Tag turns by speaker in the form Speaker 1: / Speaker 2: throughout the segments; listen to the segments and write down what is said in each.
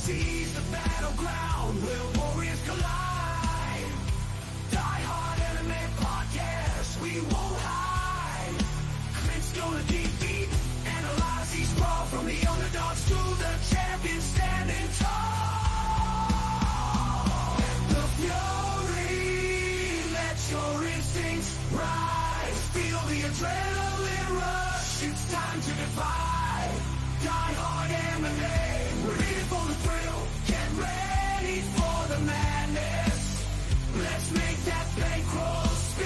Speaker 1: seize the battleground where warriors collide. DieHard MMA podcast, we won't hide. Clint's gonna defeat, analyze each brawl from the underdogs to the champions standing tall. The fury, let your instincts rise. Feel the adrenaline rush, it's time to defy. DieHard MMA, we're in for the thrill. Get ready for the madness. Let's make that bankroll spill.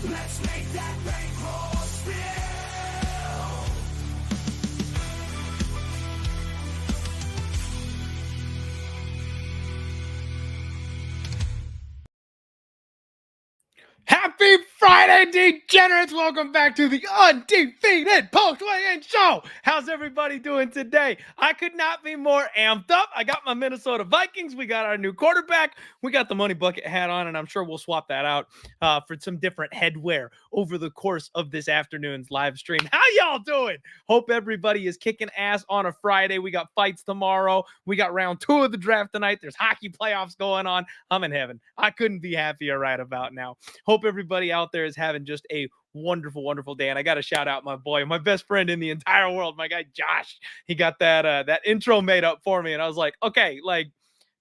Speaker 1: Let's make that bankroll spill.
Speaker 2: Happy Friday, degenerates! Welcome back to the Undefeated Post-Weigh-In Show. How's everybody doing today? I could not be more amped up. I got my Minnesota Vikings. We got our new quarterback. We got the money bucket hat on, and I'm sure we'll swap that out for some different headwear over the course of this afternoon's live stream. How y'all doing? Hope everybody is kicking ass on a Friday. We got fights tomorrow. We got round 2 of the draft tonight. There's hockey playoffs going on. I'm in heaven. I couldn't be happier right about now. Hope everybody out there is having just a wonderful, wonderful day. And I got to shout out my boy, my best friend in the entire world, my guy, Josh. He got that intro made up for me. And I was like, okay, like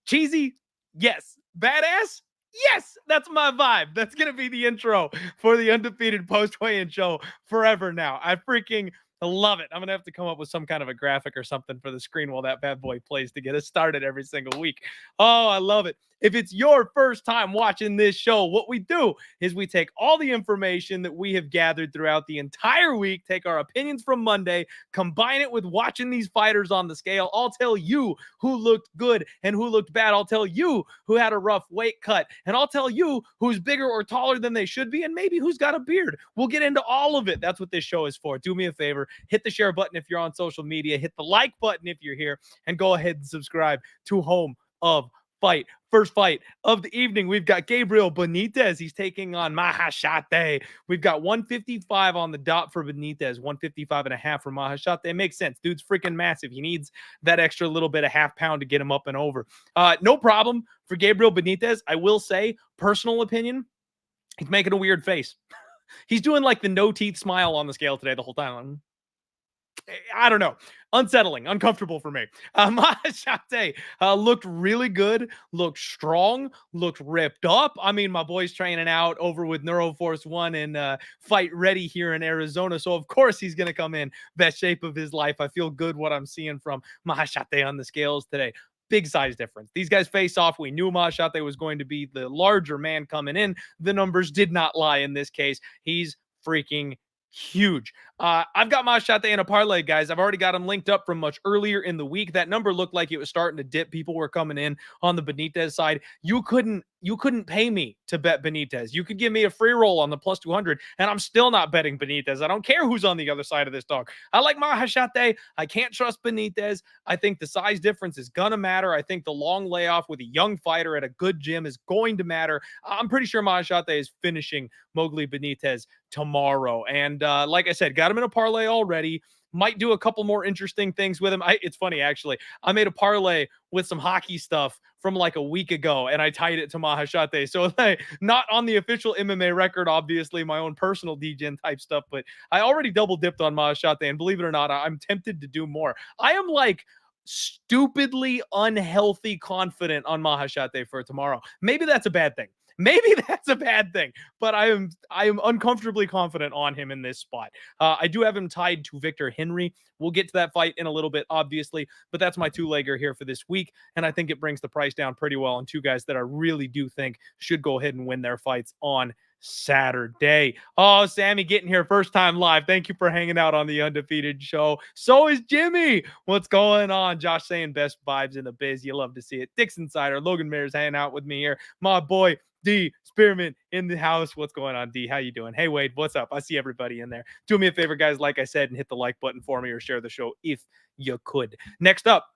Speaker 2: cheesy. Yes. Badass. Yes. That's my vibe. That's going to be the intro for the Undefeated Post-Weigh-In Show forever now. I freaking love it. I'm going to have to come up with some kind of a graphic or something for the screen while that bad boy plays to get us started every single week. Oh, I love it. If it's your first time watching this show, what we do is we take all the information that we have gathered throughout the entire week, take our opinions from Monday, combine it with watching these fighters on the scale. I'll tell you who looked good and who looked bad. I'll tell you who had a rough weight cut, and I'll tell you who's bigger or taller than they should be, and maybe who's got a beard. We'll get into all of it. That's what this show is for. Do me a favor. Hit the share button if you're on social media. Hit the like button if you're here, and go ahead and subscribe to Home of Fight. First fight of the evening, we've got Gabriel Benitez. He's taking on Machado. We've got 155 on the dot for Benitez, 155.5 for Machado. Makes sense. Dude's freaking massive. He needs that extra little bit of half pound to get him up and over. No problem for Gabriel Benitez. I will say, personal opinion, he's making a weird face. He's doing like the no teeth smile on the scale today the whole time. I don't know. Unsettling, uncomfortable for me. Machado looked really good, looked strong, looked ripped up. I mean, my boy's training out over with Neuroforce One and Fight Ready here in Arizona. So, of course, he's going to come in best shape of his life. I feel good what I'm seeing from Machado on the scales today. Big size difference. These guys face off. We knew Machado was going to be the larger man coming in. The numbers did not lie in this case. He's freaking huge. I've got Machado in a parlay, guys. I've already got him linked up from much earlier in the week. That number looked like it was starting to dip. People were coming in on the Benitez side. You couldn't pay me to bet Benitez. You could give me a free roll on the plus 200, and I'm still not betting Benitez. I don't care who's on the other side of this dog. I like Machado. I can't trust Benitez. I think the size difference is going to matter. I think the long layoff with a young fighter at a good gym is going to matter. I'm pretty sure Machado is finishing Mowgli Benitez tomorrow. And like I said, got him in a parlay already. Might do a couple more interesting things with him. It's funny, actually. I made a parlay with some hockey stuff from like a week ago, and I tied it to Machado. So like, not on the official MMA record, obviously, my own personal DGen type stuff, but I already double dipped on Machado, and believe it or not, I'm tempted to do more. I am like stupidly unhealthy confident on Mahashate for tomorrow. Maybe that's a bad thing. Maybe that's a bad thing, but I am uncomfortably confident on him in this spot. I do have him tied to Victor Henry. We'll get to that fight in a little bit, obviously, but that's my two-legger here for this week, and I think it brings the price down pretty well on two guys that I really do think should go ahead and win their fights on Saturday. Oh, Sammy getting here first time live. Thank you for hanging out on the Undefeated show. So is Jimmy. What's going on? Josh saying best vibes in the biz. You love to see it. Dix Insider, Logan Mayer's hanging out with me here. My boy D Spearman in the house. What's going on, D? How you doing? Hey, Wade, what's up? I see everybody in there. Do me a favor, guys, like I said, and hit the like button for me or share the show if you could. Next up,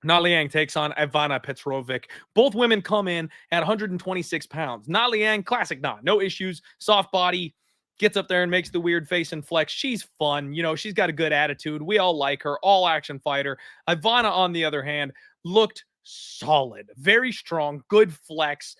Speaker 2: Na Liang takes on Ivana Petrovic. Both women come in at 126 pounds. Na Liang, classic Na, no issues, soft body, gets up there and makes the weird face and flex. She's fun. You know, she's got a good attitude. We all like her, all action fighter. Ivana, on the other hand, looked solid, very strong, good flex.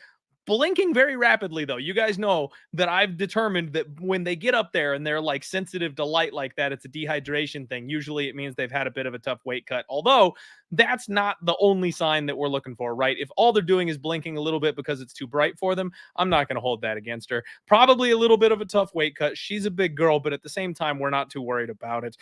Speaker 2: Blinking very rapidly, though. You guys know that I've determined that when they get up there and they're like sensitive to light like that, it's a dehydration thing. Usually it means they've had a bit of a tough weight cut. Although that's not the only sign that we're looking for, right? If all they're doing is blinking a little bit because it's too bright for them, I'm not going to hold that against her. Probably a little bit of a tough weight cut. She's a big girl, but at the same time, we're not too worried about it.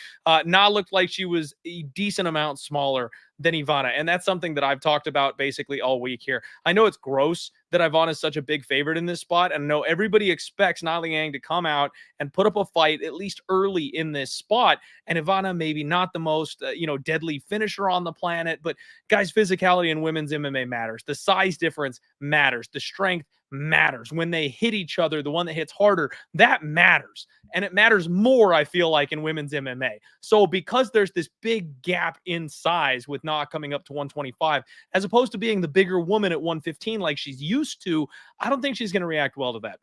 Speaker 2: Na looked like she was a decent amount smaller than Ivana, and that's something that I've talked about basically all week here. I know it's gross that Ivana is such a big favorite in this spot, and I know everybody expects Na Liang to come out and put up a fight at least early in this spot, and Ivana maybe not the most deadly finisher on the planet, but guys, physicality in women's MMA matters. The size difference matters. The strength matters. When they hit each other, the one that hits harder, that matters. And it matters more, I feel like, in women's MMA. So because there's this big gap in size with Na coming up to 125, as opposed to being the bigger woman at 115 like she's used to, I don't think she's going to react well to that.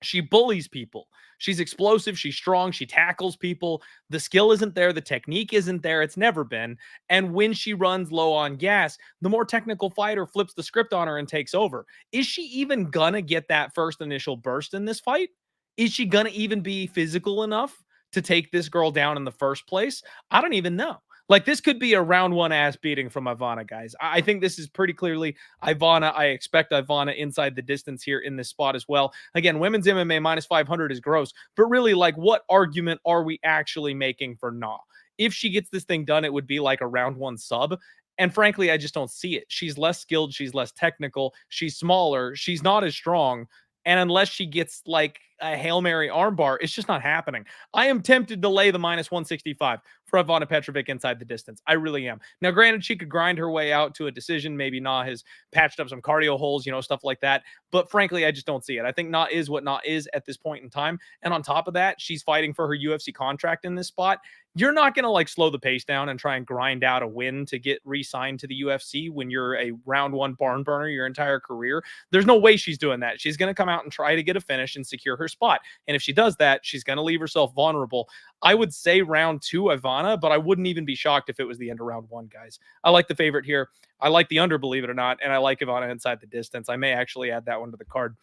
Speaker 2: She bullies people. She's explosive. She's strong. She tackles people. The skill isn't there. The technique isn't there. It's never been. And when she runs low on gas, the more technical fighter flips the script on her and takes over. Is she even gonna get that first initial burst in this fight? Is she gonna even be physical enough to take this girl down in the first place? I don't even know. Like, this could be a round one ass beating from Ivana, guys. I think this is pretty clearly Ivana. I expect Ivana inside the distance here in this spot as well. Again, women's MMA minus 500 is gross, but really, like, what argument are we actually making for Na? If she gets this thing done, it would be like a round one sub. And frankly, I just don't see it. She's less skilled. She's less technical. She's smaller. She's not as strong. And unless she gets like a Hail Mary armbar, it's just not happening. I am tempted to lay the minus 165 for Ivana Petrovic inside the distance. I really am. Now, granted, she could grind her way out to a decision. Maybe Na has patched up some cardio holes, stuff like that. But frankly, I just don't see it. I think Na is what Na is at this point in time. And on top of that, she's fighting for her UFC contract in this spot. You're not going to like slow the pace down and try and grind out a win to get re-signed to the UFC when you're a round one barn burner your entire career. There's no way she's doing that. She's going to come out and try to get a finish and secure her spot. And if she does that, she's going to leave herself vulnerable. I would say round two, Ivana, but I wouldn't even be shocked if it was the end of round one, guys. I like the favorite here. I like the under, believe it or not, and I like Ivana inside the distance. I may actually add that one to the card.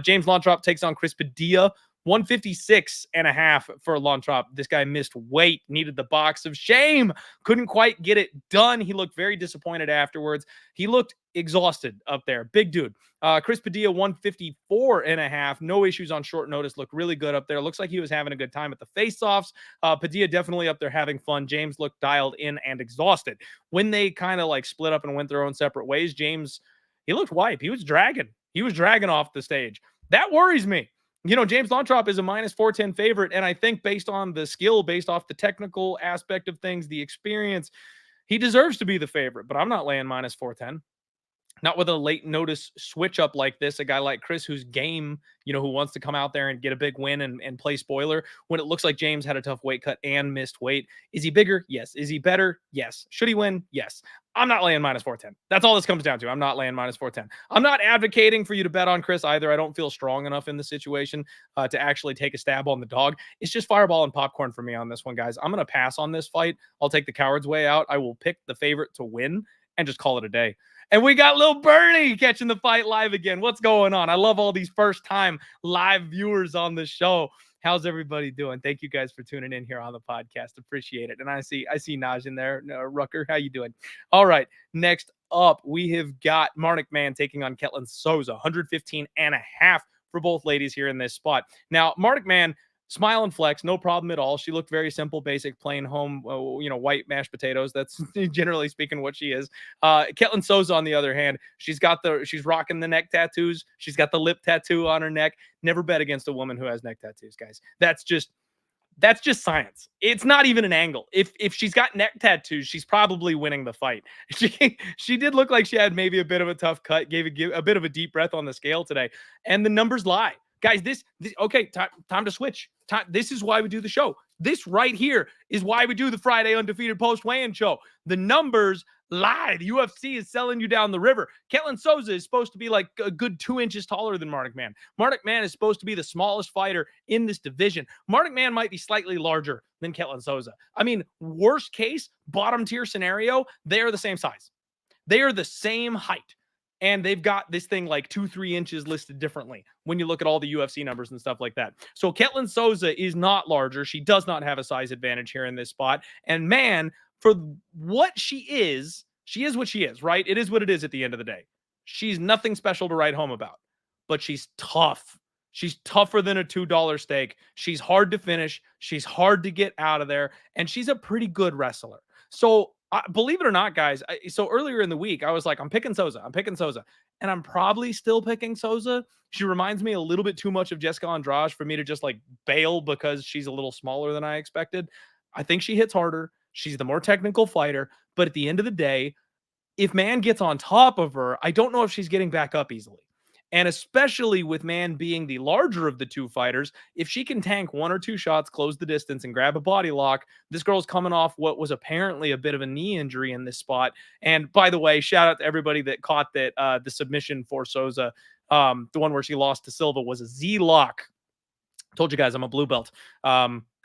Speaker 2: James Lontrop takes on Chris Padilla. 156.5 for Lontrop. This guy missed weight, needed the box of shame, couldn't quite get it done. He looked very disappointed afterwards. He looked exhausted up there. Big dude. Chris Padilla, 154.5. No issues on short notice. Looked really good up there. Looks like he was having a good time at the face-offs. Padilla definitely up there having fun. James looked dialed in and exhausted. When they kind of like split up and went their own separate ways, James, he looked wiped. He was dragging. He was dragging off the stage. That worries me. James Lontrop is a minus 410 favorite, and I think based on the skill, based off the technical aspect of things, the experience, he deserves to be the favorite, but I'm not laying minus 410. Not with a late notice switch up like this, a guy like Chris who's game, who wants to come out there and get a big win and play spoiler when it looks like James had a tough weight cut and missed weight. Is he bigger? Yes. Is he better? Yes. Should he win? Yes. I'm not laying minus 410. That's all this comes down to. I'm not laying minus 410. I'm not advocating for you to bet on Chris either. I don't feel strong enough in the situation to actually take a stab on the dog. It's just fireball and popcorn for me on this one, guys. I'm going to pass on this fight. I'll take the coward's way out. I will pick the favorite to win and just call it a day. And we got little Bernie catching the fight live again. What's going on? I love all these first-time live viewers on the show. How's everybody doing? Thank you guys for tuning in here on the podcast. Appreciate it. And I see Naj in there. Rucker, how you doing? All right. Next up, we have got Mikm taking on Ketlen Souza, 115.5 for both ladies here in this spot. Now, Mikm, smile and flex, no problem at all. She looked very simple, basic, plain home, white mashed potatoes. That's generally speaking what she is. Ketlen Souza, on the other hand, she's rocking the neck tattoos. She's got the lip tattoo on her neck. Never bet against a woman who has neck tattoos, guys. That's just science. It's not even an angle. If she's got neck tattoos, she's probably winning the fight. She did look like she had maybe a bit of a tough cut, gave a bit of a deep breath on the scale today, and the numbers lie. Guys, this okay, time to switch. This is why we do the show. This right here is why we do the Friday Undefeated Post Weigh-In show. The numbers lie. The UFC is selling you down the river. Ketlen Souza is supposed to be like a good 2 inches taller than Mikm. Mikm is supposed to be the smallest fighter in this division. Mikm might be slightly larger than Ketlen Souza. I mean, worst case, bottom tier scenario, they are the same size. They are the same height. And they've got this thing like 2-3 inches listed differently when you look at all the UFC numbers and stuff like that. So Ketlen Souza is not larger. She does not have a size advantage here in this spot. And man, for what she is what she is, right? It is what it is at the end of the day. She's nothing special to write home about, but she's tough. She's tougher than a $2 steak. She's hard to finish. She's hard to get out of there. And she's a pretty good wrestler. So believe it or not, guys, so earlier in the week, I was like, I'm picking Souza. And I'm probably still picking Souza. She reminds me a little bit too much of Jessica Andrade for me to just like bail because she's a little smaller than I expected. I think she hits harder. She's the more technical fighter. But at the end of the day, if man gets on top of her, I don't know if she's getting back up easily. And especially with man being the larger of the two fighters, if she can tank 1 or 2 shots, close the distance, and grab a body lock, this girl's coming off what was apparently a bit of a knee injury in this spot. And by the way, shout out to everybody that caught that the submission for Souza, the one where she lost to Silva, was a Z-lock. Told you guys I'm a blue belt.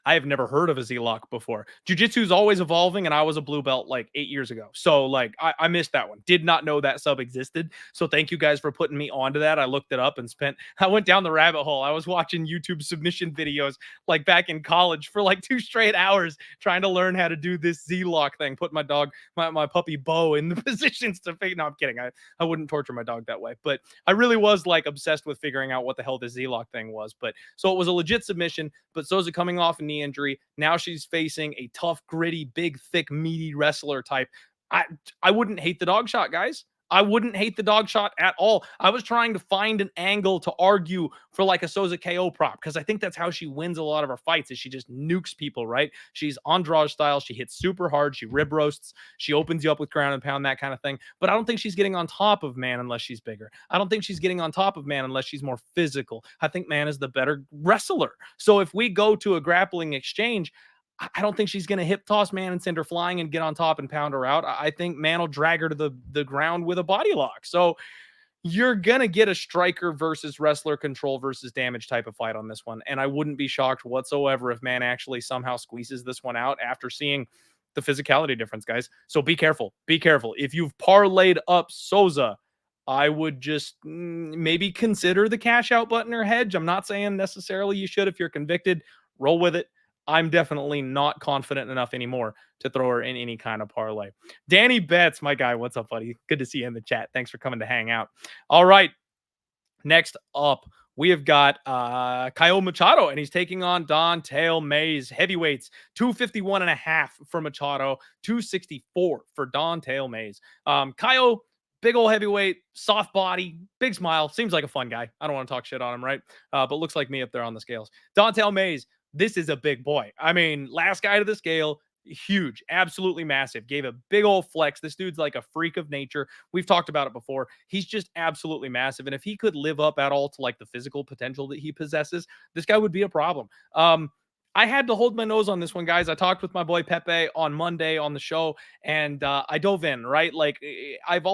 Speaker 2: I have never heard of a Z-lock before. Jiu-jitsu is always evolving, and I was a blue belt like 8 years ago. So, like, I missed that one. Did not know that sub existed. So thank you guys for putting me onto that. I looked it up and I went down the rabbit hole. I was watching YouTube submission videos like back in college for like 2 straight hours trying to learn how to do this Z-lock thing. Put my dog, my puppy Bo in the positions to fake. No, I'm kidding. I wouldn't torture my dog that way. But I really was like obsessed with figuring out what the hell this Z-lock thing was. But so it was a legit submission, but Souza coming off a knee injury. Now she's facing a tough, gritty, big, thick, meaty wrestler type. I wouldn't hate the dog shot, guys. I wouldn't hate the dog shot at all. I was trying to find an angle to argue for like a Souza KO prop because I think that's how she wins a lot of her fights is she just nukes people, right? She's Andrade style. She hits super hard. She rib roasts. She opens you up with ground and pound, that kind of thing. But I don't think she's getting on top of man unless she's bigger. I don't think she's getting on top of man unless she's more physical. I think man is the better wrestler. So if we go to a grappling exchange, I don't think she's going to hip toss man and send her flying and get on top and pound her out. I think man will drag her to the ground with a body lock. So you're going to get a striker versus wrestler, control versus damage type of fight on this one. And I wouldn't be shocked whatsoever if man actually somehow squeezes this one out after seeing the physicality difference, guys. So be careful. Be careful. If you've parlayed up Souza, I would just maybe consider the cash out button or hedge. I'm not saying necessarily you should if you're convicted. Roll with it. I'm definitely not confident enough anymore to throw her in any kind of parlay. Danny Betts, my guy, what's up, buddy? Good to see you in the chat. Thanks for coming to hang out. All right. Next up, we have got Kyle Machado, and he's taking on Don'Tale Mayes. Heavyweights, 251.5 for Machado, 264 for Don'Tale Mayes. Kyle, big old heavyweight, soft body, big smile. Seems like a fun guy. I don't want to talk shit on him, right? But looks like me up there on the scales. Don'Tale Mayes, this is a big boy. I mean, last guy to the scale, huge, absolutely massive. Gave a big old flex. This dude's like a freak of nature. We've talked about it before. He's just absolutely massive. And if he could live up at all to like the physical potential that he possesses, this guy would be a problem. I had to hold my nose on this one, guys. I talked with my boy Pepe on Monday on the show, and I dove in, right? Like, I've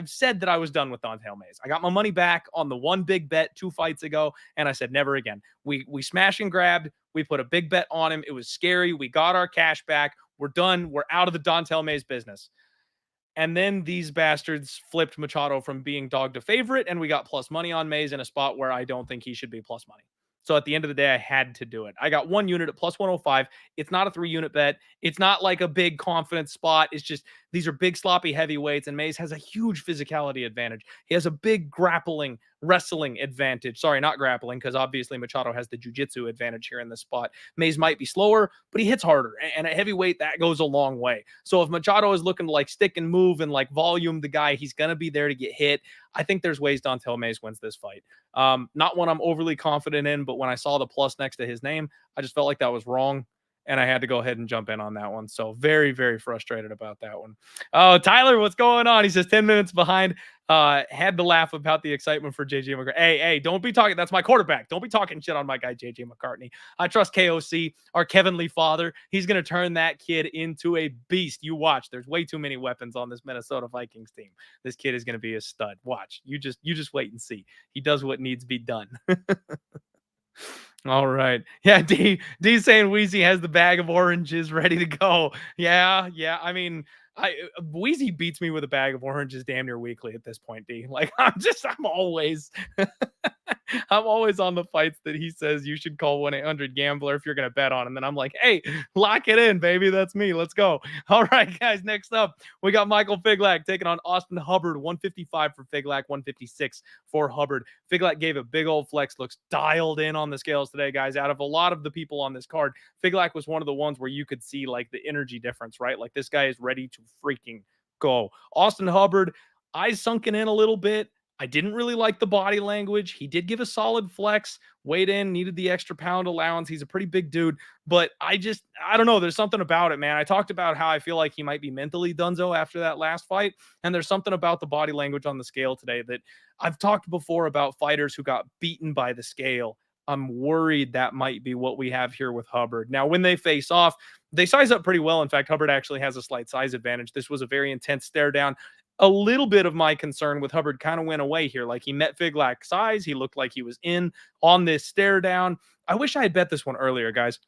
Speaker 2: said that I was done with Don'Tale Mayes. I got my money back on the one big bet 2 fights ago, and I said, never again. We smash and grabbed. We put a big bet on him. It was scary. We got our cash back. We're done. We're out of the Don'Tale Mayes business. And then these bastards flipped Machado from being dog to favorite, and we got plus money on Mayes in a spot where I don't think he should be plus money. So at the end of the day, I had to do it. I got 1 unit at plus 105. It's not a 3 unit bet. It's not like a big confidence spot. It's just these are big, sloppy heavyweights, and Mays has a huge physicality advantage. He has a big grappling, wrestling advantage. Sorry, not grappling, because obviously Machado has the jiu-jitsu advantage here in this spot. Mays might be slower, but he hits harder. And at heavyweight, that goes a long way. So if Machado is looking to like stick and move and like volume the guy, he's going to be there to get hit. I think there's ways Dontel Mays wins this fight. Not one I'm overly confident in, but when I saw the plus next to his name, I just felt like that was wrong. And I had to go ahead and jump in on that one. So very, very frustrated about that one. Oh, Tyler, what's going on? He says 10 minutes behind. Had to laugh about the excitement for JJ McCartney. Hey, don't be talking. That's my quarterback. Don't be talking shit on my guy, JJ McCartney. I trust KOC, our Kevinly father. He's going to turn that kid into a beast. You watch. There's way too many weapons on this Minnesota Vikings team. This kid is going to be a stud. Watch. You just wait and see. He does what needs to be done. All right. Yeah, D saying Wheezy has the bag of oranges ready to go. Yeah. I mean, Wheezy beats me with a bag of oranges damn near weekly at this point, D. Like I'm always I'm always on the fights that he says you should call 1-800-GAMBLER if you're going to bet on. And then I'm like, hey, lock it in, baby. That's me. Let's go. All right, guys. Next up, we got Michael Figl taking on Austin Hubbard. 155 for Figl, 156 for Hubbard. Figl gave a big old flex. Looks dialed in on the scales today, guys. Out of a lot of the people on this card, Figl was one of the ones where you could see like the energy difference, right? Like this guy is ready to freaking go. Austin Hubbard, eyes sunken in a little bit. I didn't really like the body language. He did give a solid flex, weighed in, needed the extra pound allowance. He's a pretty big dude, but I don't know. There's something about it, man. I talked about how I feel like he might be mentally donezo after that last fight. And there's something about the body language on the scale today that I've talked before about fighters who got beaten by the scale. I'm worried that might be what we have here with Hubbard. Now, when they face off, they size up pretty well. In fact, Hubbard actually has a slight size advantage. This was a very intense stare down. A little bit of my concern with Hubbard kind of went away here. Like he met Figlak's size. He looked like he was in on this stare down. I wish I had bet this one earlier, guys.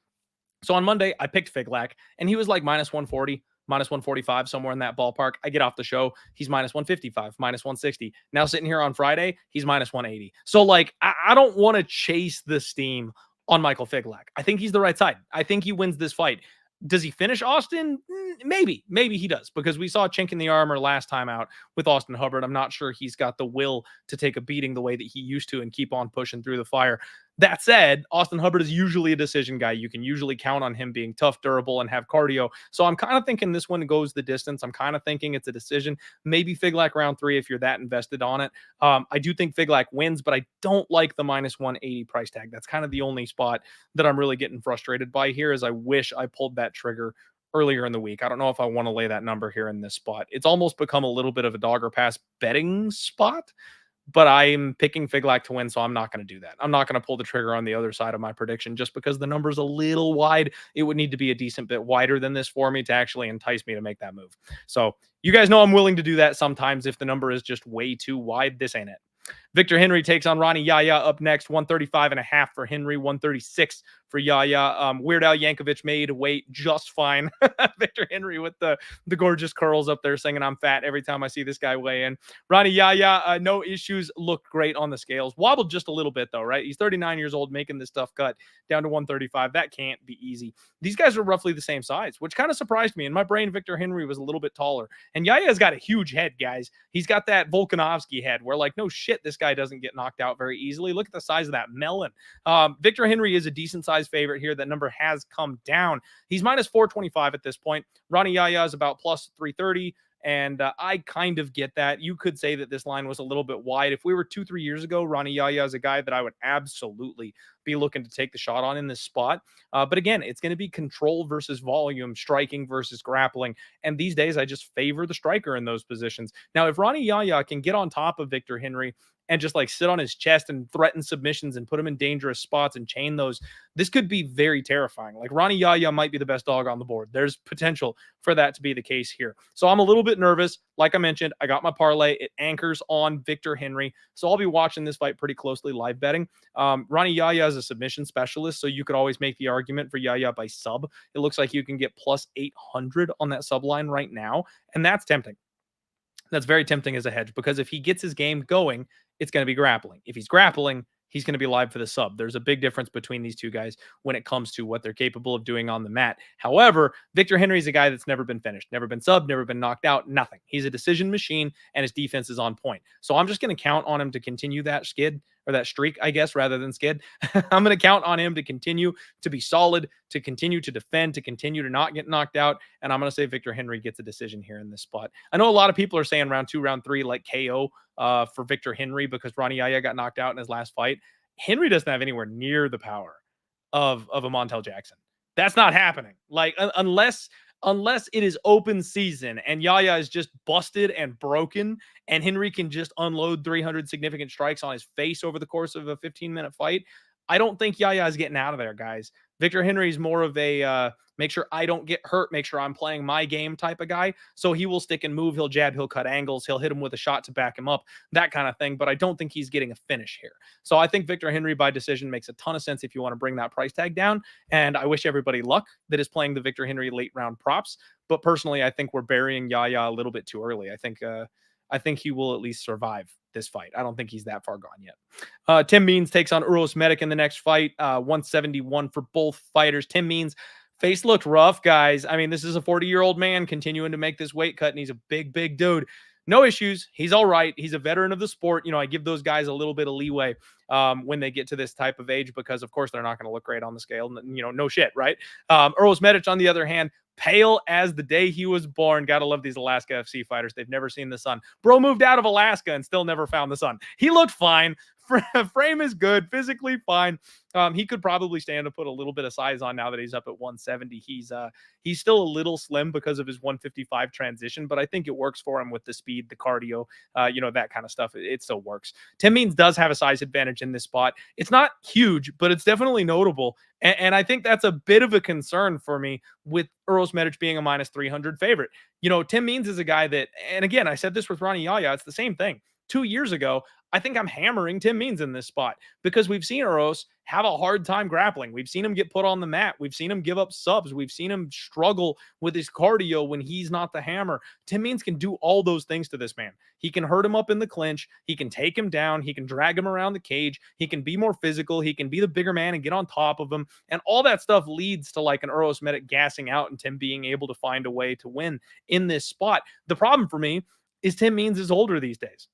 Speaker 2: So on Monday, I picked Figlak, and he was like minus 140, minus 145, somewhere in that ballpark. I get off the show. He's minus 155, minus 160. Now sitting here on Friday, he's minus 180. So like, I don't want to chase the steam on Michael Figlak. I think he's the right side. I think he wins this fight. Does he finish Austin? Maybe he does, because we saw a chink in the armor last time out with Austin Hubbard. I'm not sure he's got the will to take a beating the way that he used to and keep on pushing through the fire. That said, Austin Hubbard is usually a decision guy. You can usually count on him being tough, durable, and have cardio. So I'm kind of thinking this one goes the distance. I'm kind of thinking it's a decision. Maybe Figlak round 3 if you're that invested on it. I do think Figlak wins, but I don't like the minus 180 price tag. That's kind of the only spot that I'm really getting frustrated by here, is I wish I pulled that trigger earlier in the week. I don't know if I want to lay that number here in this spot. It's almost become a little bit of a dog or pass betting spot, but I'm picking Figlak to win, so I'm not going to do that. I'm not going to pull the trigger on the other side of my prediction just because the number's a little wide. It would need to be a decent bit wider than this for me to actually entice me to make that move. So you guys know I'm willing to do that sometimes if the number is just way too wide. This ain't it. Victor Henry takes on Ronnie Yahya up next. 135.5 for Henry, 136 for Yahya. Weird Al Yankovic made weight just fine. Victor Henry with the gorgeous curls up there singing I'm fat every time I see this guy weigh in. Ronnie Yahya, no issues, looked great on the scales. Wobbled just a little bit though, right? He's 39 years old making this tough cut down to 135. That can't be easy. These guys are roughly the same size, which kind of surprised me. In my brain, Victor Henry was a little bit taller. And Yahya's got a huge head, guys. He's got that Volkanovski head where like, no shit, this guy doesn't get knocked out very easily. Look at the size of that melon. Victor Henry is a decent size favorite here. That number has come down. He's minus 425 at this point. Ronnie Yahya is about plus 330. And I kind of get that. You could say that this line was a little bit wide. If we were 2-3 years ago, Ronnie Yahya is a guy that I would absolutely be looking to take the shot on in this spot. But again, it's going to be control versus volume, striking versus grappling. And these days, I just favor the striker in those positions. Now, if Ronnie Yahya can get on top of Victor Henry and just like sit on his chest and threaten submissions and put him in dangerous spots and chain those, this could be very terrifying. Like Ronnie Yahya might be the best dog on the board. There's potential for that to be the case here. So I'm a little bit nervous. Like I mentioned, I got my parlay. It anchors on Victor Henry. So I'll be watching this fight pretty closely, live betting. Ronnie Yahya is a submission specialist, so you could always make the argument for Yahya by sub. It looks like you can get plus 800 on that sub line right now, and that's tempting. That's very tempting as a hedge, because if he gets his game going, it's going to be grappling. If he's grappling, he's going to be live for the sub. There's a big difference between these two guys when it comes to what they're capable of doing on the mat. However, Victor Henry's a guy that's never been finished, never been subbed, never been knocked out, nothing. He's a decision machine, and his defense is on point. So I'm just going to count on him to continue that skid, or that streak, I guess, rather than skid. I'm going to count on him to continue to be solid, to continue to defend, to continue to not get knocked out. And I'm going to say Victor Henry gets a decision here in this spot. I know a lot of people are saying round 2, round 3, like KO for Victor Henry because Ronnie Yaya got knocked out in his last fight. Henry doesn't have anywhere near the power of a Montel Jackson. That's not happening. Like unless it is open season and Yaya is just busted and broken and Henry can just unload 300 significant strikes on his face over the course of a 15-minute fight, I don't think Yaya is getting out of there, guys. Victor Henry is more of a make sure I don't get hurt, make sure I'm playing my game type of guy. So he will stick and move, he'll jab, he'll cut angles, he'll hit him with a shot to back him up, that kind of thing. But I don't think he's getting a finish here. So I think Victor Henry by decision makes a ton of sense if you want to bring that price tag down. And I wish everybody luck that is playing the Victor Henry late round props. But personally, I think we're burying Yaya a little bit too early. I think he will at least survive this fight. I don't think he's that far gone yet. Tim Means takes on Uros Medic in the next fight. 171 for both fighters. Tim Means face looked rough, guys. I mean, this is a 40-year-old man continuing to make this weight cut, and he's a big, big dude. No issues. He's all right. He's a veteran of the sport. You know, I give those guys a little bit of leeway when they get to this type of age because, of course, they're not going to look great on the scale. You know, no shit, right? Uros Medic, on the other hand, pale as the day he was born. Gotta love these Alaska FC fighters. They've never seen the sun. Bro moved out of Alaska and still never found the sun. He looked fine. Frame is good, physically fine. He could probably stand to put a little bit of size on now that he's up at 170. He's still a little slim because of his 155 transition, but I think it works for him with the speed, the cardio, you know, that kind of stuff. It still works. Tim Means does have a size advantage in this spot. It's not huge, but it's definitely notable. And I think that's a bit of a concern for me with Uros Medic being a minus 300 favorite. You know, Tim Means is a guy that, and again, I said this with Ronnie Yaya, it's the same thing. 2 years ago, I think I'm hammering Tim Means in this spot because we've seen Uros have a hard time grappling. We've seen him get put on the mat. We've seen him give up subs. We've seen him struggle with his cardio when he's not the hammer. Tim Means can do all those things to this man. He can hurt him up in the clinch. He can take him down. He can drag him around the cage. He can be more physical. He can be the bigger man and get on top of him. And all that stuff leads to like an Uros Medic gassing out and Tim being able to find a way to win in this spot. The problem for me is Tim Means is older these days.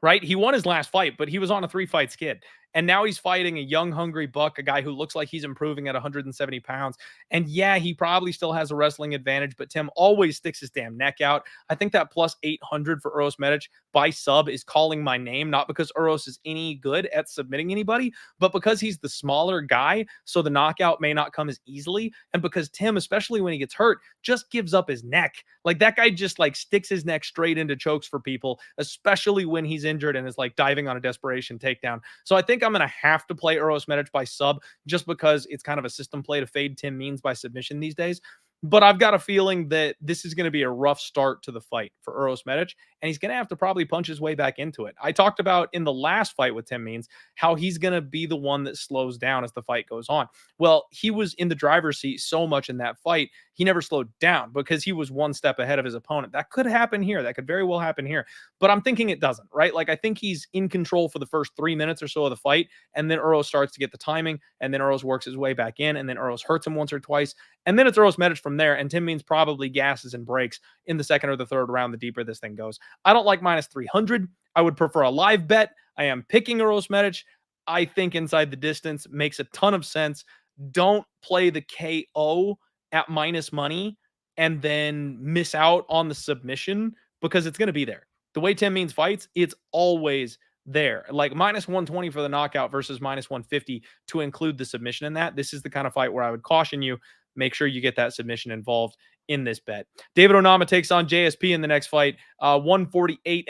Speaker 2: Right? He won his last fight, but he was on a 3-fight skid. And now he's fighting a young, hungry buck, a guy who looks like he's improving at 170 pounds. And yeah, he probably still has a wrestling advantage, but Tim always sticks his damn neck out. I think that plus 800 for Uros Medic by sub is calling my name, not because Uros is any good at submitting anybody, but because he's the smaller guy, so the knockout may not come as easily. And because Tim, especially when he gets hurt, just gives up his neck. Like that guy just like sticks his neck straight into chokes for people, especially when he's injured and is like diving on a desperation takedown. So I think I'm going to have to play Uros Medic by sub just because it's kind of a system play to fade Tim Means by submission these days. But I've got a feeling that this is going to be a rough start to the fight for Uros Medic, and he's going to have to probably punch his way back into it. I talked about in the last fight with Tim Means how he's going to be the one that slows down as the fight goes on. Well, he was in the driver's seat so much in that fight, he never slowed down because he was one step ahead of his opponent. That could happen here. That could very well happen here. But I'm thinking it doesn't, right? Like I think he's in control for the first 3 minutes or so of the fight, and then Uros starts to get the timing, and then Uros works his way back in, and then Uros hurts him once or twice, and then it's Uros Medic from there, and Tim Means probably gasses and breaks in the second or the third round the deeper this thing goes. I don't like minus 300. I would prefer a live bet. I am picking Uros Medic. I think inside the distance makes a ton of sense. Don't play the KO at minus money and then miss out on the submission because it's going to be there. The way Tim Means fights, it's always there. Like minus 120 for the knockout versus minus 150 to include the submission in that. This is the kind of fight where I would caution you, make sure you get that submission involved in this bet. David Onama takes on JSP in the next fight. 148.5.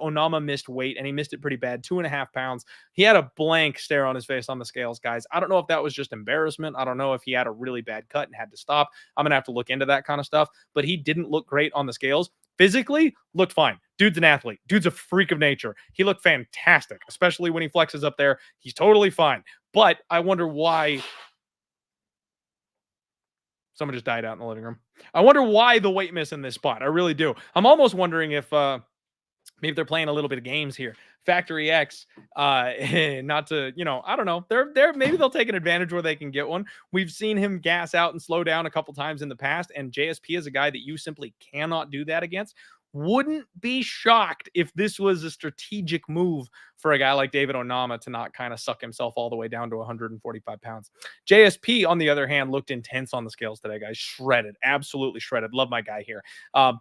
Speaker 2: Onama missed weight, and he missed it pretty bad. 2.5 pounds. He had a blank stare on his face on the scales, guys. I don't know if that was just embarrassment. I don't know if he had a really bad cut and had to stop. I'm going to have to look into that kind of stuff, but he didn't look great on the scales. Physically, looked fine. Dude's an athlete. Dude's a freak of nature. He looked fantastic, especially when he flexes up there. He's totally fine. But I wonder why... Someone just died out in the living room. I wonder why the weight miss in this spot. I really do. I'm almost wondering if Maybe they're playing a little bit of games here. Factory X, not to, I don't know. Maybe they'll take an advantage where they can get one. We've seen him gas out and slow down a couple times in the past, and JSP is a guy that you simply cannot do that against. Wouldn't be shocked if this was a strategic move for a guy like David Onama to not kind of suck himself all the way down to 145 pounds. JSP, on the other hand, looked intense on the scales today, guys. Shredded, absolutely shredded. Love my guy here.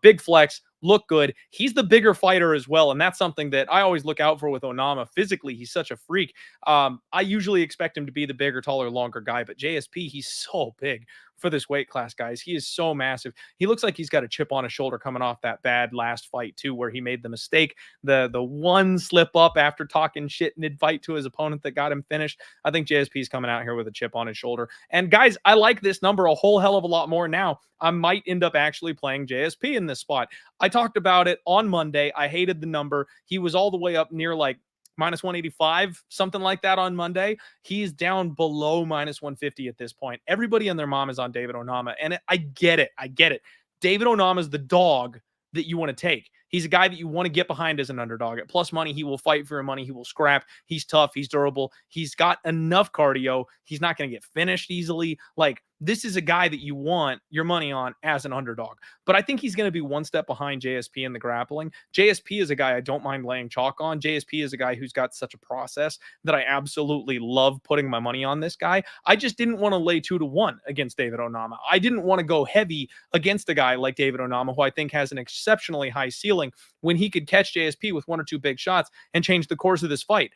Speaker 2: Big flex, look good. He's the bigger fighter as well, and that's something that I always look out for with Onama. Physically, he's such a freak. I usually expect him to be the bigger, taller, longer guy, but JSP, he's so big for this weight class, guys. He is so massive. He looks like he's got a chip on his shoulder coming off that bad last fight too, where he made the mistake, the one slip up after talking shit mid-fight to his opponent that got him finished. I think JSP is coming out here with a chip on his shoulder. And guys, I like this number a whole hell of a lot more now. I might end up actually playing JSP in this spot. I talked about it on Monday. I hated the number. He was all the way up near like minus 185, something like that on Monday. He's down below minus 150 at this point. Everybody and their mom is on David Onama, and I get it. David Onama is the dog that you want to take. He's a guy that you want to get behind as an underdog. At plus money, he will fight for your money. He will scrap. He's tough. He's durable. He's got enough cardio. He's not going to get finished easily. Like, this is a guy that you want your money on as an underdog. But I think he's going to be one step behind JSP in the grappling. JSP is a guy I don't mind laying chalk on. JSP is a guy who's got such a process that I absolutely love putting my money on this guy. I just didn't want to lay 2-1 against David Onama. I didn't want to go heavy against a guy like David Onama, who I think has an exceptionally high ceiling, when he could catch JSP with 1 or 2 big shots and change the course of this fight.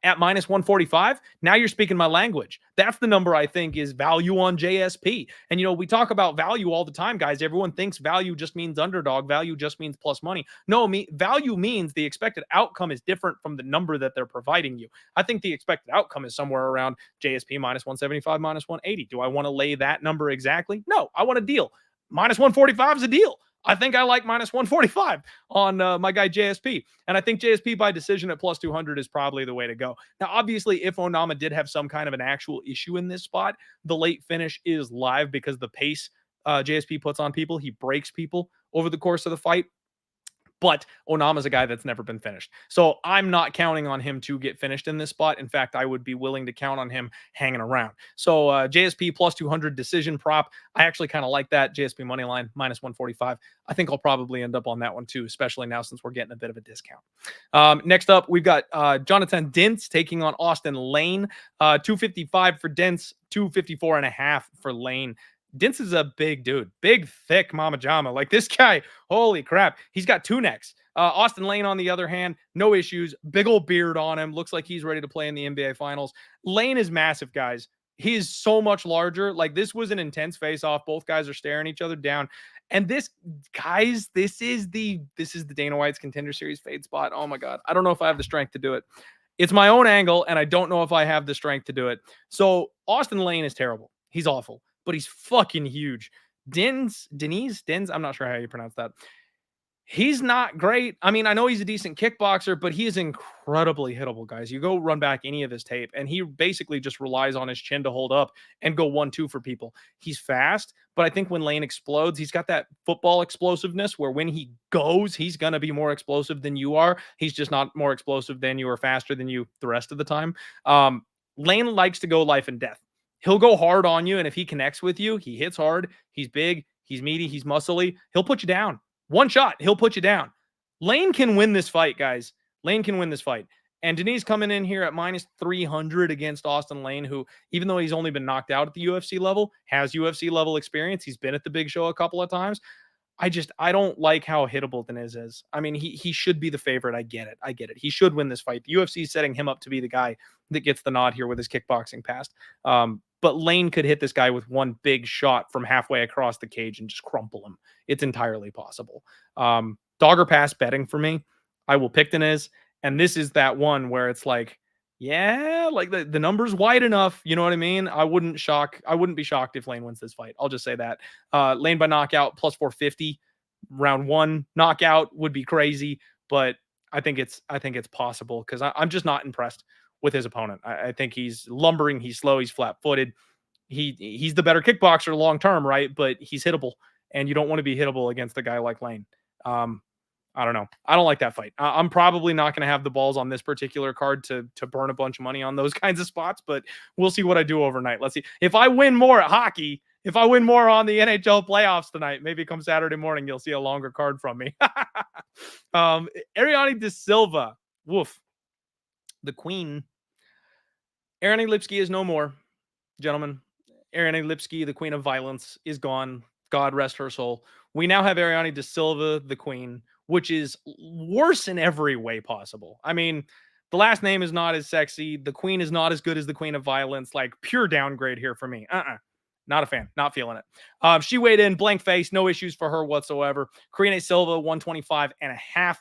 Speaker 2: At minus 145, now you're speaking my language. That's the number I think is value on JSP. And, we talk about value all the time, guys. Everyone thinks value just means underdog. Value just means plus money. No, value means the expected outcome is different from the number that they're providing you. I think the expected outcome is somewhere around JSP minus 175, minus 180. Do I want to lay that number exactly? No, I want a deal. Minus 145 is a deal. I think I like minus 145 on my guy JSP. And I think JSP by decision at plus 200 is probably the way to go. Now, obviously, if Onama did have some kind of an actual issue in this spot, the late finish is live because the pace JSP puts on people, he breaks people over the course of the fight. But Onama's a guy that's never been finished. So I'm not counting on him to get finished in this spot. In fact, I would be willing to count on him hanging around. So JSP plus 200 decision prop. I actually kind of like that. JSP money line minus 145. I think I'll probably end up on that one too, especially now since we're getting a bit of a discount. Next up, we've got Jonathan Dintz taking on Austin Lane. 255 for Dintz, 254.5 for Lane. Dintz is a big dude, big, thick mama jama. Like, this guy, holy crap. He's got 2 necks. Austin Lane, on the other hand, no issues. Big old beard on him. Looks like he's ready to play in the NBA Finals. Lane is massive, guys. He is so much larger. Like, this was an intense face-off. Both guys are staring each other down. And this, guys, this is the Dana White's Contender Series fade spot. Oh, my God. I don't know if I have the strength to do it. It's my own angle, and I don't know if I have the strength to do it. So Austin Lane is terrible. He's awful, but he's fucking huge. Dins, I'm not sure how you pronounce that. He's not great. I mean, I know he's a decent kickboxer, but he is incredibly hittable, guys. You go run back any of his tape, and he basically just relies on his chin to hold up and go 1-2 for people. He's fast, but I think when Lane explodes, he's got that football explosiveness where when he goes, he's going to be more explosive than you are. He's just not more explosive than you or faster than you the rest of the time. Lane likes to go life and death. He'll go hard on you, and if he connects with you, he hits hard. He's big, he's meaty, he's muscly. He'll put you down. One shot, he'll put you down. Lane can win this fight, guys. Lane can win this fight. And Denise coming in here at minus 300 against Austin Lane, who, even though he's only been knocked out at the UFC level, has UFC level experience. He's been at the big show a couple of times. I don't like how hittable Denise is. I mean, he should be the favorite. I get it. He should win this fight. The UFC is setting him up to be the guy that gets the nod here with his kickboxing past. But Lane could hit this guy with one big shot from halfway across the cage and just crumple him. It's entirely possible. Dog or pass betting for me. I will pick Denise. And this is that one where it's like, yeah, like the number's wide enough. You know what I mean? I wouldn't be shocked if Lane wins this fight. I'll just say that. Lane by knockout plus 450. Round 1 knockout would be crazy, but I think it's possible because I'm just not impressed with his opponent. I think he's lumbering, he's slow, he's flat-footed. He's the better kickboxer long term, right? But he's hittable, and you don't want to be hittable against a guy like Lane. I don't know. I don't like that fight. I'm probably not going to have the balls on this particular card to burn a bunch of money on those kinds of spots, but we'll see what I do overnight. Let's see. If I win more at hockey, if I win more on the NHL playoffs tonight, maybe come Saturday morning, you'll see a longer card from me. Ariane De Silva. Woof. The queen. Ariane Lipski is no more, gentlemen. Ariane Lipski, the queen of violence, is gone. God rest her soul. We now have Ariane De Silva, the queen, which is worse in every way possible. I mean, the last name is not as sexy. The queen is not as good as the queen of violence. Like, pure downgrade here for me. Not a fan. Not feeling it. She weighed in, blank face, no issues for her whatsoever. Karine Silva, 125.5.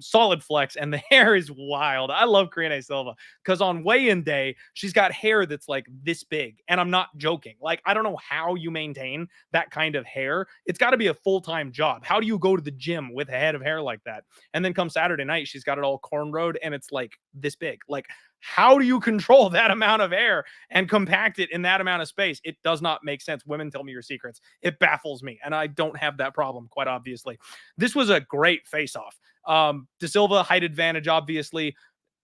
Speaker 2: Solid flex, and the hair is wild. I love Karine Silva because on weigh-in day, she's got hair that's like this big, and I'm not joking. Like, I don't know how you maintain that kind of hair. It's got to be a full-time job. How do you go to the gym with a head of hair like that? And then come Saturday night, she's got it all cornrowed, and it's like this big. Like, how do you control that amount of hair and compact it in that amount of space? It does not make sense. Women, tell me your secrets. It baffles me, and I don't have that problem, quite obviously. This was a great face-off. De Silva, height advantage, obviously.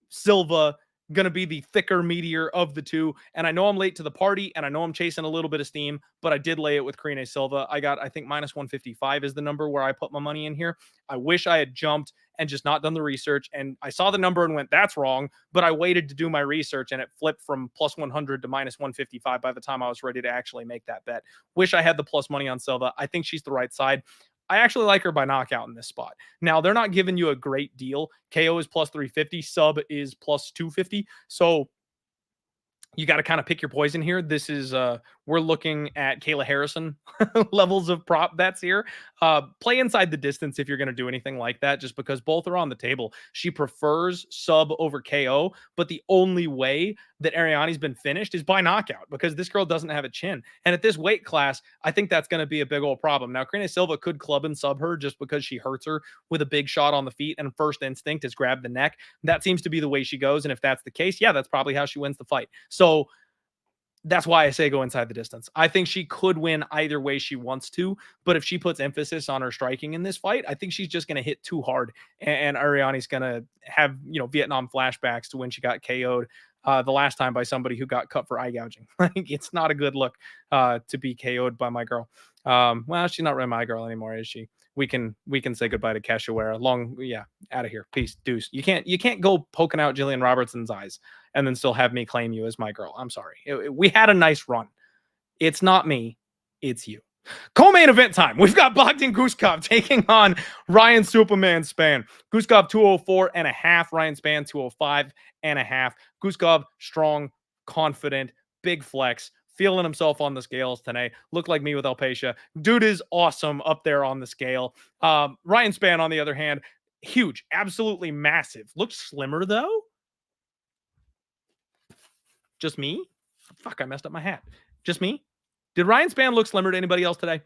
Speaker 2: Silva going to be the thicker, meatier of the two. And I know I'm late to the party, and I know I'm chasing a little bit of steam, but I did lay it with Karine Silva. I got, I think, minus 155 is the number where I put my money in here. I wish I had jumped and just not done the research. And I saw the number and went, that's wrong. But I waited to do my research, and it flipped from plus 100 to minus 155 by the time I was ready to actually make that bet. Wish I had the plus money on Silva. I think she's the right side. I actually like her by knockout in this spot. Now, they're not giving you a great deal. KO is plus 350. Sub is plus 250. So you got to kind of pick your poison here. This is, we're looking at Kayla Harrison levels of prop bets here. Play inside the distance if you're going to do anything like that, just because both are on the table. She prefers sub over KO, but the only way that Ariane's been finished is by knockout, because this girl doesn't have a chin. And at this weight class, I think that's going to be a big old problem. Now, Karine Silva could club and sub her just because she hurts her with a big shot on the feet, and first instinct is grab the neck. That seems to be the way she goes. And if that's the case, yeah, that's probably how she wins the fight. So that's why I say go inside the distance. I think she could win either way she wants to, but if she puts emphasis on her striking in this fight, I think she's just going to hit too hard, and Ariane's going to have, Vietnam flashbacks to when she got KO'd the last time by somebody who got cut for eye gouging. Like, it's not a good look to be KO'd by my girl. Well, she's not really my girl anymore, is she? We can say goodbye to Cachoeira. Out of here. Peace. Deuce. You can't go poking out Jillian Robertson's eyes and then still have me claim you as my girl. I'm sorry. We had a nice run. It's not me. It's you. Co-main event time. We've got Bogdan Gusov taking on Ryan Superman Spann. Gusov 204.5. Ryan Spann 205.5. Gusov strong, confident, big flex. Feeling himself on the scales tonight. Looked like me with Alpacia. Dude is awesome up there on the scale. Ryan Spann, on the other hand, huge. Absolutely massive. Looks slimmer, though. Just me? Fuck, I messed up my hat. Just me? Did Ryan Spann look slimmer to anybody else today?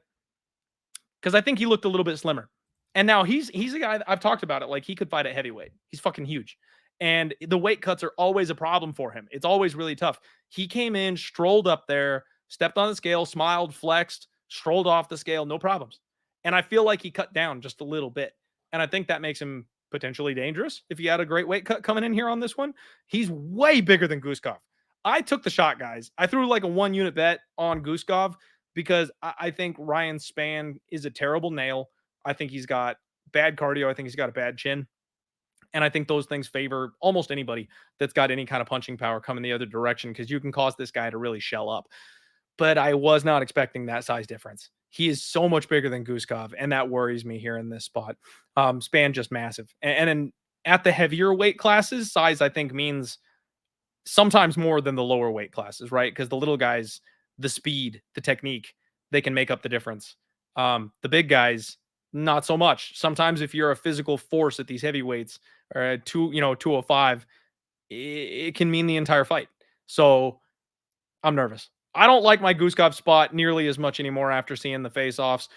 Speaker 2: Because I think he looked a little bit slimmer. And now he's a guy, I've talked about it, like he could fight at heavyweight. He's fucking huge. And the weight cuts are always a problem for him. It's always really tough. He came in, strolled up there, stepped on the scale, smiled, flexed, strolled off the scale, no problems. And I feel like he cut down just a little bit. And I think that makes him potentially dangerous if he had a great weight cut coming in here on this one. He's way bigger than Gusov. I took the shot, guys. I threw like a 1-unit bet on Gusov because I think Ryan Spann is a terrible nail. I think he's got bad cardio. I think he's got a bad chin. And I think those things favor almost anybody that's got any kind of punching power coming the other direction, because you can cause this guy to really shell up. But I was not expecting that size difference. He is so much bigger than Gusov, and that worries me here in this spot. Spann just massive. And at the heavier weight classes, size, I think, means sometimes more than the lower weight classes, right? Because the little guys, the speed, the technique, they can make up the difference. The big guys, not so much. Sometimes if you're a physical force at these heavyweights, or 205, it can mean the entire fight. So I'm nervous. I don't like my Gusov spot nearly as much anymore after seeing the face-offs.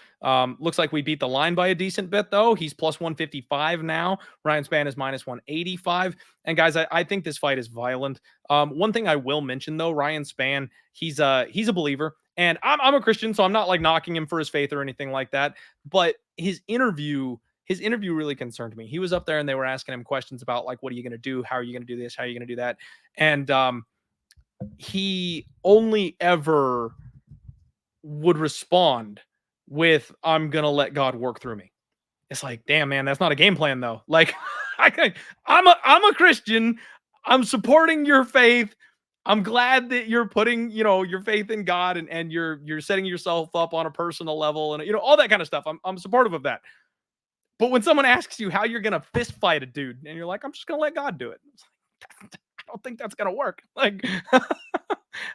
Speaker 2: Looks like we beat the line by a decent bit, though. He's plus 155 now. Ryan Spann is minus 185. And guys, I think this fight is violent. One thing I will mention, though, Ryan Spann, he's a believer. And I'm a Christian, so I'm not like knocking him for his faith or anything like that. But his interview his interview really concerned me. He was up there and they were asking him questions about like, what are you going to do? How are you going to do this? How are you going to do that? And he only ever would respond with, I'm going to let God work through me. It's like, damn, man, that's not a game plan though. Like I'm a Christian. I'm supporting your faith. I'm glad that you're putting, your faith in God and you're setting yourself up on a personal level and all that kind of stuff. I'm supportive of that. But when someone asks you how you're going to fist fight a dude and you're like, I'm just going to let God do it. It's like, I don't think that's going to work. Like,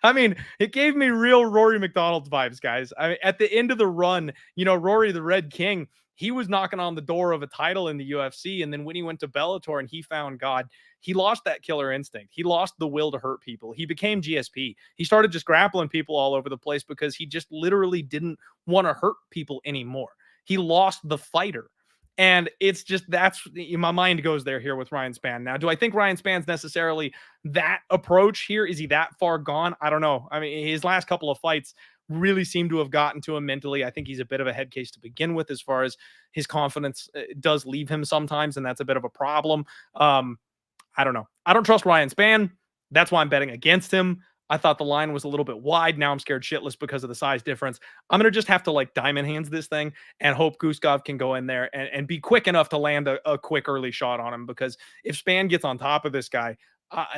Speaker 2: I mean, it gave me real Rory McDonald's vibes, guys. I mean, at the end of the run, Rory the Red King, he was knocking on the door of a title in the UFC. And then when he went to Bellator and he found God, he lost that killer instinct. He lost the will to hurt people. He became GSP. He started just grappling people all over the place because he just literally didn't want to hurt people anymore. He lost the fighter. And it's just, that's, my mind goes there here with Ryan Spann. Now, do I think Ryan Spann's necessarily that approach here? Is he that far gone? I don't know. I mean, his last couple of fights really seem to have gotten to him mentally. I think he's a bit of a head case to begin with, as far as his confidence does leave him sometimes, and that's a bit of a problem. I don't know. I don't trust Ryan Spann. That's why I'm betting against him. I thought the line was a little bit wide. Now I'm scared shitless because of the size difference. I'm going to just have to like diamond hands this thing and hope Gusov can go in there and be quick enough to land a quick early shot on him, because if Spann gets on top of this guy,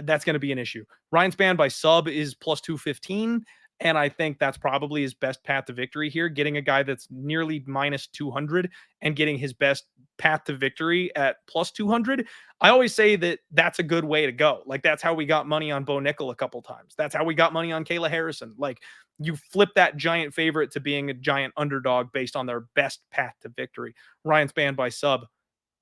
Speaker 2: that's going to be an issue. Ryan Spann by sub is plus 215. And I think that's probably his best path to victory here, getting a guy that's nearly minus 200 and getting his best path to victory at plus 200. I always say that that's a good way to go. Like, that's how we got money on Bo Nickel a couple times. That's how we got money on Kayla Harrison. Like, you flip that giant favorite to being a giant underdog based on their best path to victory. Ryan Spann by sub,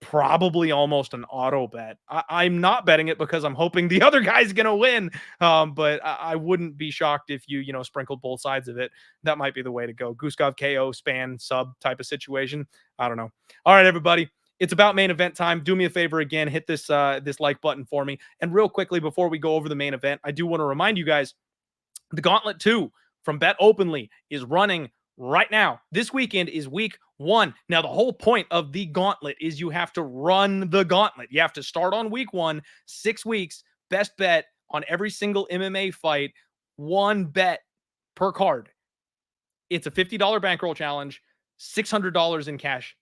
Speaker 2: probably almost an auto bet. I'm not betting it because I'm hoping the other guy's going to win. But I wouldn't be shocked if you sprinkled both sides of it. That might be the way to go. Gusov KO, Spann sub type of situation. I don't know. All right, everybody. It's about main event time. Do me a favor again. Hit this like button for me. And real quickly, before we go over the main event, I do want to remind you guys, the Gauntlet 2 from Bet Openly is running right now. This weekend is week 1. Now, the whole point of the gauntlet is you have to run the gauntlet. You have to start on week 1, 6 weeks, best bet on every single MMA fight, 1 bet per card. It's a $50 bankroll challenge, $600 in cash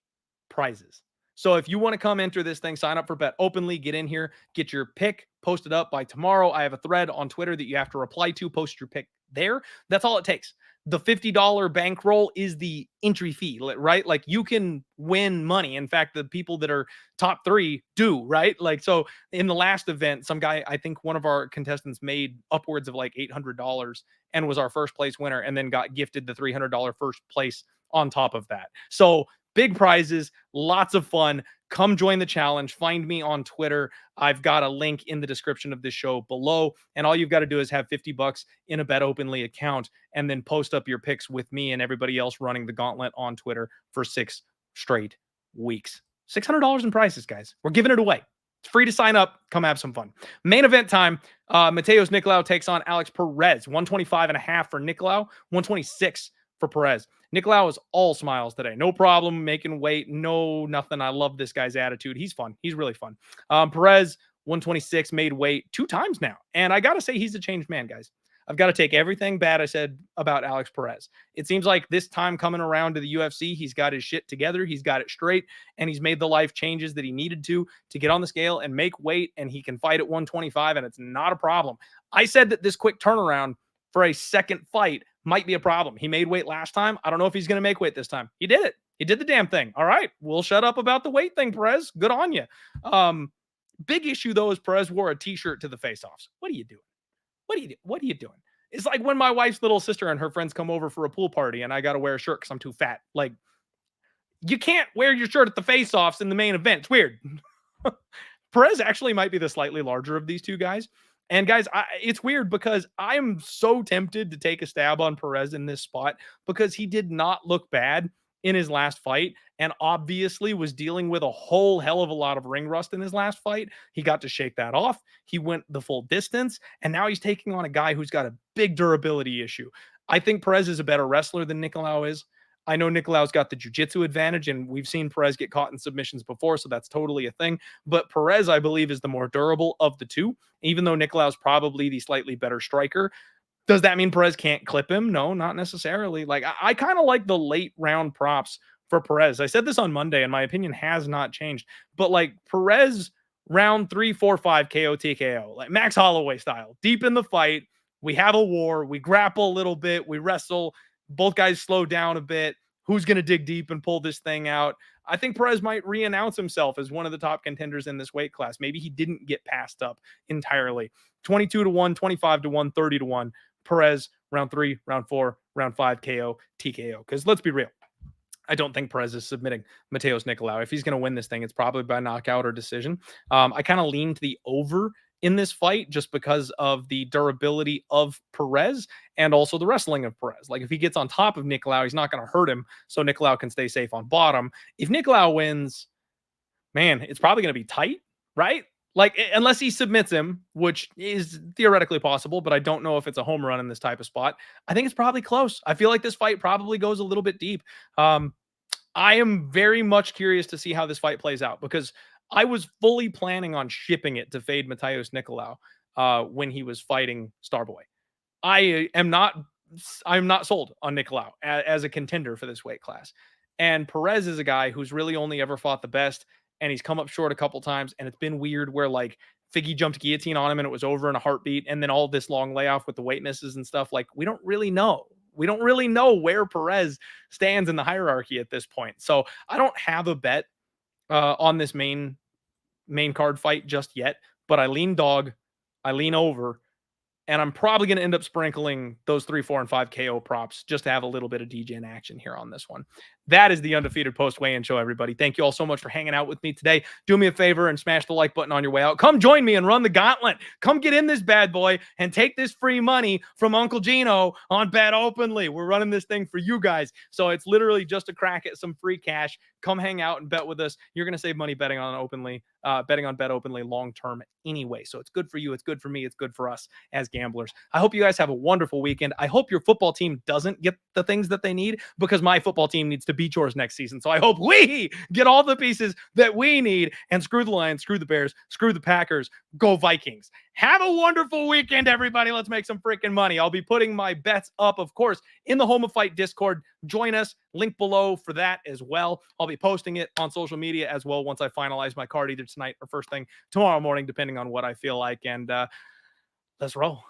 Speaker 2: prizes. So if you want to come enter this thing, sign up for Bet Openly, get in here, get your pick posted up by tomorrow. I have a thread on Twitter that you have to reply to, post your pick there. That's all it takes. The $50 bankroll is the entry fee, right? Like, you can win money. In fact, the people that are top 3 do, right? Like, so in the last event, some guy, I think one of our contestants made upwards of like $800 and was our first place winner, and then got gifted the $300 first place on top of that. So big prizes, lots of fun. Come join the challenge. Find me on Twitter. I've got a link in the description of this show below. And all you've got to do is have $50 in a Bet Openly account and then post up your picks with me and everybody else running the gauntlet on Twitter for 6 straight weeks. $600 in prizes, guys. We're giving it away. It's free to sign up. Come have some fun. Main event time. Matteo's Nicola takes on Alex Perez. 125.5 for Nicola, 126 for Perez. Nicola is all smiles today. No problem making weight. No, nothing. I love this guy's attitude. He's fun. He's really fun. Perez, 126, made weight 2 times now. And I got to say, he's a changed man, guys. I've got to take everything bad I said about Alex Perez. It seems like this time coming around to the UFC, he's got his shit together. He's got it straight, and he's made the life changes that he needed to get on the scale and make weight, and he can fight at 125, and it's not a problem. I said that this quick turnaround for a second fight might be a problem. He made weight last time. I don't know if he's going to make weight this time. He did it. He did the damn thing. All right. We'll shut up about the weight thing, Perez. Good on you. Big issue, though, is Perez wore a t-shirt to the face-offs. What are you doing? What are you doing? It's like when my wife's little sister and her friends come over for a pool party and I got to wear a shirt because I'm too fat. Like, you can't wear your shirt at the face-offs in the main event. It's weird. Perez actually might be the slightly larger of these two guys. And guys, it's weird because I'm so tempted to take a stab on Perez in this spot because he did not look bad in his last fight and obviously was dealing with a whole hell of a lot of ring rust in his last fight. He got to shake that off. He went the full distance, and now he's taking on a guy who's got a big durability issue. I think Perez is a better wrestler than Nicola is. I know Nicolao's got the jiu-jitsu advantage, and we've seen Perez get caught in submissions before, so that's totally a thing. But Perez, I believe, is the more durable of the two, even though Nicolao's probably the slightly better striker. Does that mean Perez can't clip him? No, not necessarily. Like, I kind of like the late round props for Perez. I said this on Monday, and my opinion has not changed. But like Perez, round 3, 4, 5 KO TKO, like Max Holloway style, deep in the fight. We have a war. We grapple a little bit. We wrestle. Both guys slow down a bit. Who's going to dig deep and pull this thing out? I think Perez might re-announce himself as one of the top contenders in this weight class. Maybe he didn't get passed up entirely. 22-1, 25-1, 30-1. Perez, round 3, round 4, round 5 KO TKO. Because let's be real, I don't think Perez is submitting Matteo's Nicola. If he's going to win this thing, it's probably by knockout or decision. I kind of lean to the over in this fight just because of the durability of Perez and also the wrestling of Perez. Like if he gets on top of Nicola, he's not going to hurt him, so Nicola can stay safe on bottom. If Nicola wins, man, it's probably going to be tight, right? Like unless he submits him, which is theoretically possible, but I don't know if it's a home run in this type of spot. I think it's probably close. I feel like this fight probably goes a little bit deep. I am very much curious to see how this fight plays out because I was fully planning on shipping it to fade Mateos Nicolau when he was fighting Starboy. I'm not sold on Nicolau as a contender for this weight class. And Perez is a guy who's really only ever fought the best, and he's come up short a couple times, and it's been weird where like Figgy jumped guillotine on him and it was over in a heartbeat, and then all this long layoff with the weight misses and stuff. Like we don't really know. We don't really know where Perez stands in the hierarchy at this point. So I don't have a bet on this main card fight just yet, but I lean dog, I lean over, and I'm probably going to end up sprinkling those 3, 4, and 5 KO props just to have a little bit of DGen action here on this one. That is the Undefeated Post Weigh-In Show, everybody. Thank you all so much for hanging out with me today. Do me a favor and smash the like button on your way out. Come join me and run the gauntlet. Come get in this bad boy and take this free money from Uncle Gino on Bet Openly. We're running this thing for you guys. So it's literally just a crack at some free cash. Come hang out and bet with us. You're going to save money betting on Bet Openly long term anyway. So it's good for you. It's good for me. It's good for us as gamblers. I hope you guys have a wonderful weekend. I hope your football team doesn't get the things that they need because my football team needs to beat yours next season. So I hope we get all the pieces that we need, and screw the Lions, screw the Bears, screw the Packers, go Vikings. Have a wonderful weekend, everybody. Let's make some freaking money. I'll be putting my bets up, of course, in the Home of Fight Discord. Join us. Link below for that as well. I'll be posting it on social media as well once I finalize my card either tonight or first thing tomorrow morning, depending on what I feel like. And let's roll.